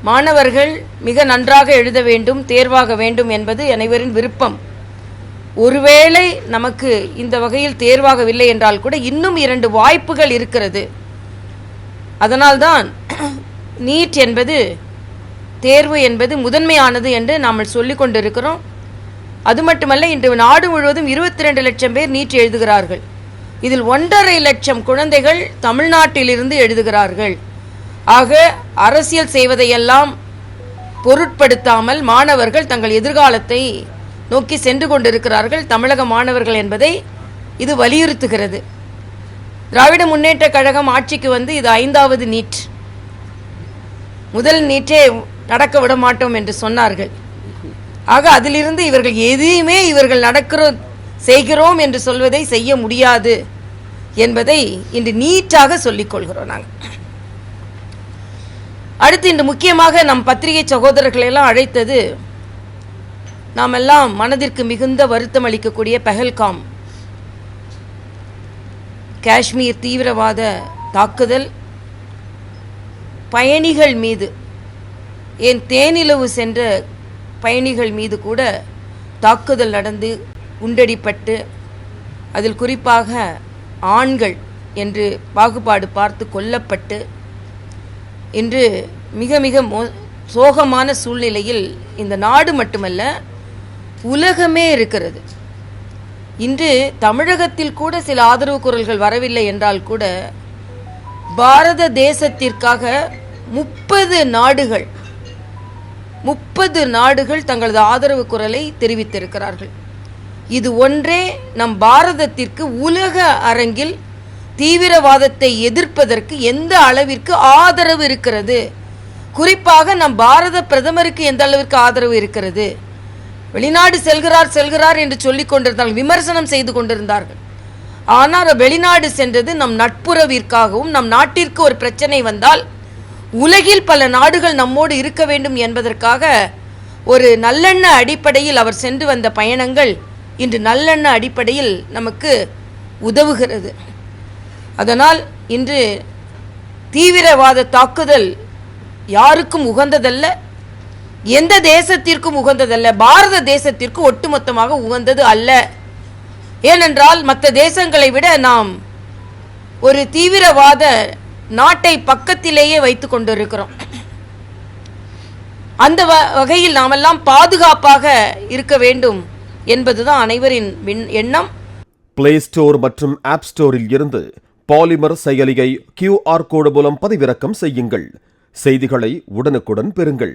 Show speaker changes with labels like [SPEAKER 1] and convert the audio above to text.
[SPEAKER 1] மாணவர்கள் மிக நன்றாக எழுத வேண்டும், தேர்வாக வேண்டும் என்பது அனைவரின் விருப்பம். ஒருவேளை நமக்கு இந்த வகையில் தேர்வாகவில்லை என்றால் கூட இன்னும் 2 வாய்ப்புகள் இருக்கிறது. அதனால்தான் நீட் என்பது, தேர்வு என்பது முதன்மையானது என்று நாம் சொல்லிக் கொண்டிருக்கிறோம். அது மட்டுமல்ல, இன்று நாடு முழுவதும் 22 லட்சம் பேர் நீட் எழுதுகிறார்கள். இதில் 1.5 லட்சம் குழந்தைகள் தமிழ்நாட்டிலிருந்து எழுதுகிறார்கள். ஆக அரசியல் செய்வதையெல்லாம் பொருட்படுத்தாமல் மாணவர்கள் தங்கள் எதிர்காலத்தை நோக்கி சென்று கொண்டிருக்கிறார்கள். தமிழக மாணவர்கள் என்பதை இது வலியுறுத்துகிறது. திராவிட முன்னேற்ற கழகம் ஆட்சிக்கு வந்து இது 5வது நீட். முதல் நீட்டே நடக்க விட மாட்டோம் என்று சொன்னார்கள். ஆக அதிலிருந்து இவர்கள் எதையுமே இவர்கள் செய்கிறோம் என்று சொல்வதை செய்ய முடியாது என்பதை இன்று நீட்டாக சொல்லிக் கொள்கிறோம். நாங்கள் அடுத்து இன்று முக்கியமாக நம் பத்திரிகை சகோதரர்களை எல்லாம் அழைத்தது, நாம் எல்லாம் மனதிற்கு மிகுந்த வருத்தம் அளிக்கக்கூடிய பஹல்காம் காஷ்மீர் தீவிரவாத தாக்குதல், பயணிகள் மீது, ஏன் தேனிலவு சென்ற பயணிகள் மீது கூட தாக்குதல் நடந்து குண்டடிப்பட்டு, அதில் குறிப்பாக ஆண்கள் என்று பாகுபாடு பார்த்து கொல்லப்பட்டு, இன்று மிக மிக சோகமான சூழ்நிலையில் இந்த நாடு மட்டுமல்ல உலகமே இருக்கிறது. இன்று தமிழகத்தில் கூட சில ஆதரவு குரல்கள் வரவில்லை என்றால் கூட பாரத தேசத்திற்காக 30 நாடுகள் தங்களது ஆதரவு குரலை தெரிவித்திருக்கிறார்கள். இது ஒன்றே நம் பாரதத்திற்கு உலக அரங்கில் தீவிரவாதத்தை எதிர்ப்பதற்கு எந்த அளவிற்கு ஆதரவு இருக்கிறது, குறிப்பாக நம் பாரத பிரதமருக்கு எந்த அளவிற்கு ஆதரவு இருக்கிறது. வெளிநாடு செல்கிறார் என்று சொல்லிக் கொண்டிருந்தார்கள், விமர்சனம் செய்து கொண்டிருந்தார்கள். ஆனால் வெளிநாடு சென்றது நம் நட்புறவிற்காகவும், நம் நாட்டிற்கு ஒரு பிரச்சனை வந்தால் உலகில் பல நாடுகள் நம்மோடு இருக்க வேண்டும் என்பதற்காக ஒரு நல்லெண்ண அடிப்படையில் அவர் சென்று வந்த பயணங்கள் இன்று நல்லெண்ண அடிப்படையில் நமக்கு உதவுகிறது. அதனால் இன்று தீவிரவாத தாக்குதல் யாருக்கும் உகந்ததல்ல, எந்த தேசத்திற்கும் உகந்ததல்ல, பாரத தேசத்திற்கு ஒட்டுமொத்தமாக உகந்தது அல்ல. ஏனென்றால் மற்ற தேசங்களை விட நாம் ஒரு தீவிரவாத நாட்டை பக்கத்திலேயே வைத்து கொண்டிருக்கிறோம். அந்த வகையில் நாமெல்லாம் பாதுகாப்பாக இருக்க வேண்டும் என்பதுதான் அனைவரின் எண்ணம்.
[SPEAKER 2] பிளே ஸ்டோர் மற்றும் ஆப் ஸ்டோரில் இருந்து பாலிமர் செயலியை QR கோடு மூலம் பதிவிறக்கம் செய்யுங்கள். செய்திகளை உடனுக்குடன் பெறுங்கள்.